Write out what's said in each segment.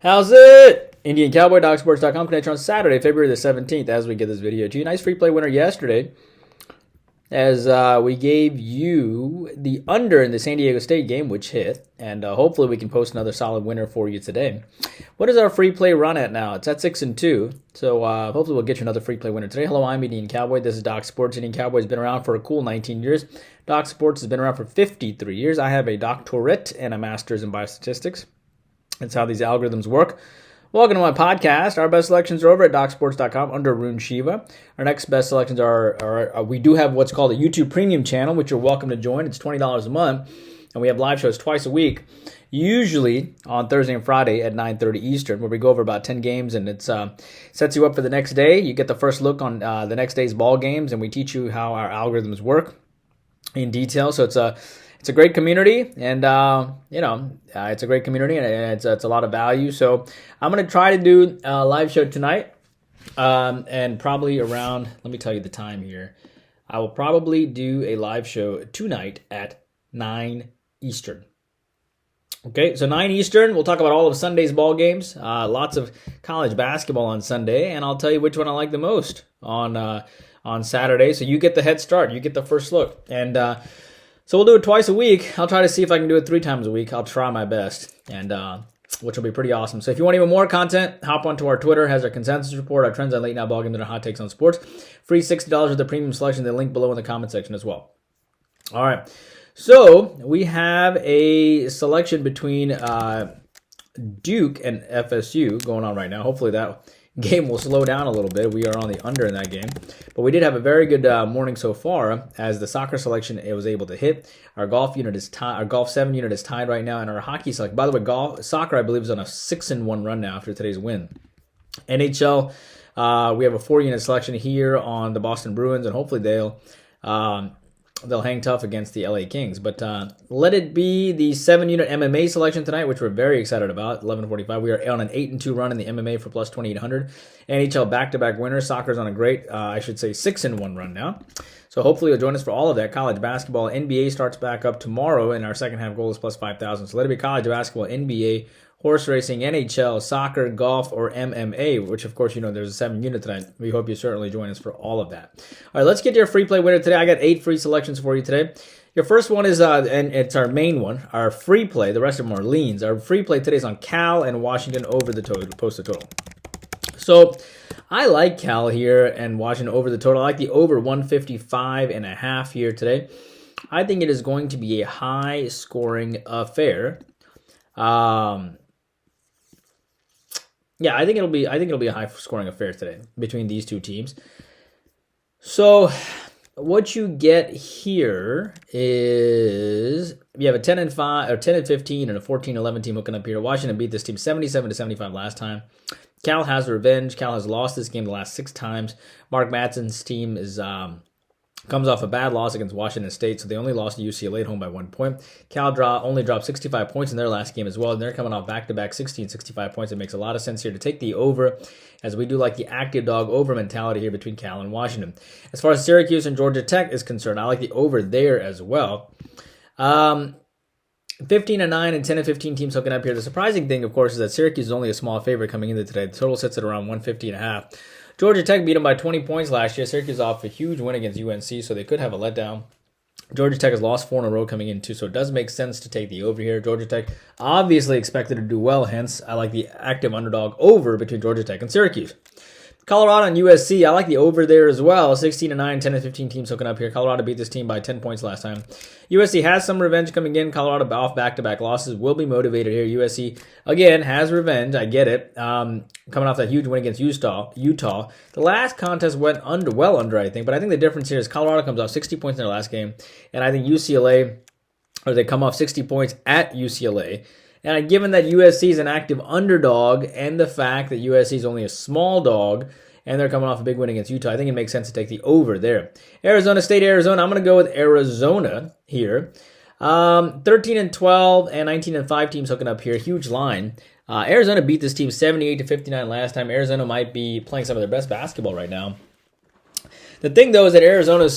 How's it? Indian Cowboy, docsports.com. Connect on Saturday, February the 17th, as we get this video to you. Nice free play winner yesterday, as we gave you the under in the San Diego State game, which hit, and hopefully we can post another solid winner for you today. What is our free play run at now? It's at 6-2, so hopefully we'll get you another free play winner today. Hello, I'm Indian Cowboy. This is Doc Sports. Indian Cowboy has been around for a cool 19 years. Doc Sports has been around for 53 years. I have a doctorate and a master's in Biostatistics. That's how these algorithms work. Welcome to my podcast. Our best selections are over at docsports.com under Rune Shiva. Our next best selections are we do have what's called a YouTube Premium channel, which you're welcome to join. It's $20 a month, and we have live shows twice a week, usually on Thursday and Friday at 9:30 Eastern, where we go over about 10 games, and it sets you up for the next day. You get the first look on the next day's ball games, and we teach you how our algorithms work in detail. So it's a great community, and it's a great community, and it's a lot of value. So I'm going to try to do a live show tonight, and probably around, let me tell you the time here. I will probably do a live show tonight at 9 Eastern. Okay, so 9 Eastern, we'll talk about all of Sunday's ball games, lots of college basketball on Sunday, and I'll tell you which one I like the most on Saturday. So you get the head start, you get the first look, and so we'll do it twice a week. I'll try to see if I can do it 3 times a week. I'll try my best, and which will be pretty awesome. So if you want even more content, hop onto our Twitter. It has our consensus report, our trends on late night ball games, and our hot takes on sports. Free $60 with the premium selection. The link below in the comment section as well. All right. So we have a selection between Duke and FSU going on right now. Hopefully that game will slow down a little bit. We are on the under in that game, but we did have a very good morning so far, as the soccer selection it was able to hit. Our golf unit is tied. Our golf 7 unit is tied right now, and our hockey select. By the way, soccer I believe is on a 6-1 run now after today's win. NHL, we have a 4-unit selection here on the Boston Bruins, and hopefully they'll hang tough against the LA Kings. But let it be the 7-unit MMA selection tonight, which we're very excited about. 11:45. We are on an 8-2 run in the MMA for plus 2,800. NHL back-to-back winners. Soccer's on a great, 6-1 run now. So hopefully you'll join us for all of that. College basketball, NBA starts back up tomorrow, and our second half goal is plus 5,000. So let it be college basketball, NBA, horse racing, NHL, soccer, golf, or MMA, which, of course, there's a 7-unit tonight. We hope you certainly join us for all of that. All right, let's get to your free play winner today. I got 8 free selections for you today. Your first one is, and it's our main one, our free play. The rest of them are leans. Our free play today is on Cal and Washington over the total, posted total. So I like Cal here and Washington over the total. I like the over 155.5 here today. I think it is going to be a high-scoring affair. Yeah, I think it'll be a high-scoring affair today between these two teams. So what you get here is you have a 10-5 or 10-15 and a 14-11 team hooking up here. Washington beat this team 77-75 last time. Cal has revenge. Cal has lost this game the last 6 times. Mark Madsen's team is comes off a bad loss against Washington State, so they only lost to UCLA at home by 1 point. Cal only dropped 65 points in their last game as well, and they're coming off back-to-back 65 points. It makes a lot of sense here to take the over, as we do like the active dog over mentality here between Cal and Washington. As far as Syracuse and Georgia Tech is concerned, I like the over there as well. 15-9 and 10-15 teams hooking up here. The surprising thing, of course, is that Syracuse is only a small favorite coming into today. The total sits at around 150.5. Georgia Tech beat them by 20 points last year. Syracuse off a huge win against UNC, so they could have a letdown. Georgia Tech has lost 4 in a row coming in too, so it does make sense to take the over here. Georgia Tech obviously expected to do well, hence I like the active underdog over between Georgia Tech and Syracuse. Colorado and USC, I like the over there as well. 16-9, 10-15 teams hooking up here. Colorado beat this team by 10 points last time. USC has some revenge coming in. Colorado off back-to-back losses, will be motivated here. USC, again, has revenge. I get it. Coming off that huge win against Utah. The last contest went well under, I think. But I think the difference here is Colorado comes off 60 points in their last game. And I think they come off 60 points at UCLA. And given that USC is an active underdog and the fact that USC is only a small dog and they're coming off a big win against Utah, I think it makes sense to take the over there. Arizona State, Arizona. I'm going to go with Arizona here. 13-12 and 19-5 teams hooking up here. Huge line. Arizona beat this team 78-59 last time. Arizona might be playing some of their best basketball right now. The thing, though, is that Arizona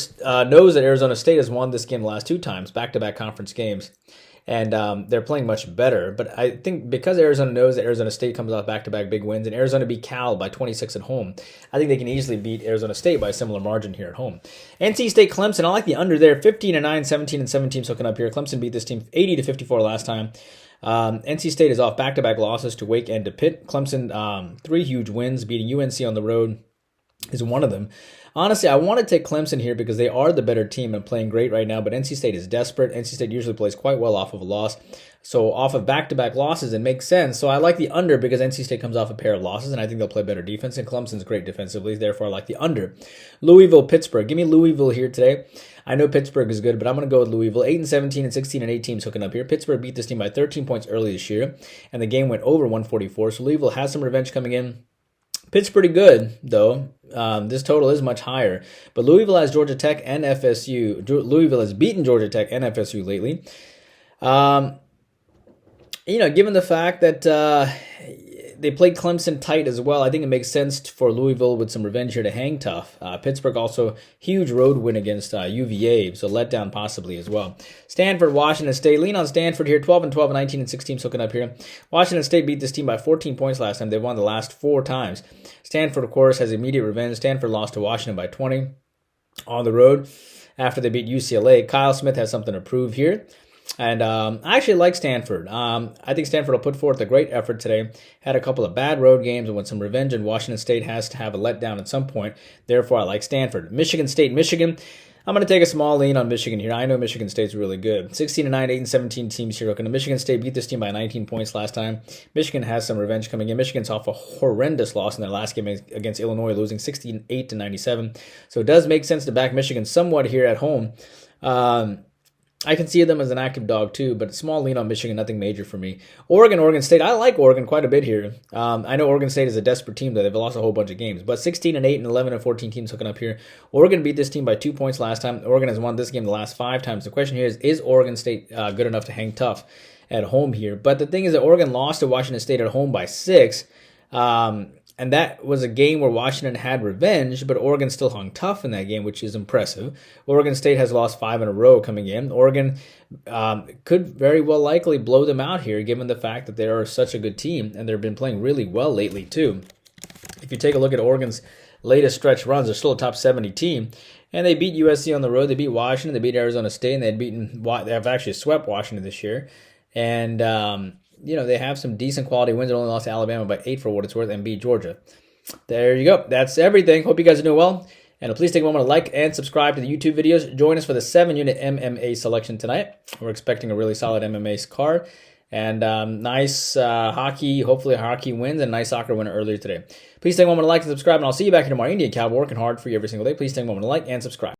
knows that Arizona State has won this game the last 2 times, back-to-back conference games. and they're playing much better. But I think because Arizona knows that Arizona State comes off back-to-back big wins, and Arizona beat Cal by 26 at home, I think they can easily beat Arizona State by a similar margin here at home. NC State Clemson, I like the under there, 15-9, 17-7 teams hooking up here. Clemson beat this team 80-54 last time. NC State is off back-to-back losses to Wake and to Pitt. Clemson, 3 huge wins, beating UNC on the road is one of them. Honestly, I want to take Clemson here because they are the better team and playing great right now, but NC State is desperate. NC State usually plays quite well off of a loss. So off of back-to-back losses, it makes sense. So I like the under because NC State comes off a pair of losses, and I think they'll play better defense, and Clemson's great defensively. Therefore, I like the under. Louisville-Pittsburgh. Give me Louisville here today. I know Pittsburgh is good, but I'm going to go with Louisville. 8-17 and 16-8 teams hooking up here. Pittsburgh beat this team by 13 points early this year, and the game went over 144. So Louisville has some revenge coming in. Pitt's pretty good, though. This total is much higher. But Louisville has Georgia Tech and FSU. Louisville has beaten Georgia Tech and FSU lately. Given the fact that they played Clemson tight as well, I think it makes sense for Louisville with some revenge here to hang tough. Pittsburgh also, huge road win against UVA, so letdown possibly as well. Stanford, Washington State. Lean on Stanford here, 12-12, 19-6 teams hooking up here. Washington State beat this team by 14 points last time. They've won the last 4 times. Stanford, of course, has immediate revenge. Stanford lost to Washington by 20 on the road after they beat UCLA. Kyle Smith has something to prove here. And I actually like Stanford. I think Stanford will put forth a great effort today. Had a couple of bad road games and with some revenge, and Washington State has to have a letdown at some point. Therefore, I like Stanford. Michigan State, Michigan. I'm going to take a small lean on Michigan here. I know Michigan State's really good. 16-9, 8-17 teams here. Okay, Michigan State beat this team by 19 points last time. Michigan has some revenge coming in. Michigan's off a horrendous loss in their last game against Illinois, losing 68-97. So it does make sense to back Michigan somewhat here at home. I can see them as an active dog too, but small lean on Michigan, nothing major for me. Oregon State. I like Oregon quite a bit here. I know Oregon State is a desperate team, though. They've lost a whole bunch of games. But 16-8 and 11-14 teams hooking up here. Oregon beat this team by 2 points last time. Oregon has won this game the last 5 times. The question here is Oregon State good enough to hang tough at home here? But the thing is that Oregon lost to Washington State at home by 6. And that was a game where Washington had revenge, but Oregon still hung tough in that game, which is impressive. Oregon State has lost 5 in a row coming in. Oregon could very well likely blow them out here, given the fact that they are such a good team, and they've been playing really well lately, too. If you take a look at Oregon's latest stretch runs, they're still a top 70 team, and they beat USC on the road. They beat Washington. They beat Arizona State, and they have actually swept Washington this year. And they have some decent quality wins. They only lost to Alabama by 8 for what it's worth and beat Georgia. There you go. That's everything. Hope you guys are doing well. And please take a moment to like and subscribe to the YouTube videos. Join us for the 7-unit MMA selection tonight. We're expecting a really solid MMA card. And nice hockey, hopefully hockey wins, and a nice soccer winner earlier today. Please take a moment to like and subscribe, and I'll see you back here tomorrow. Indian Cowboy working hard for you every single day. Please take a moment to like and subscribe.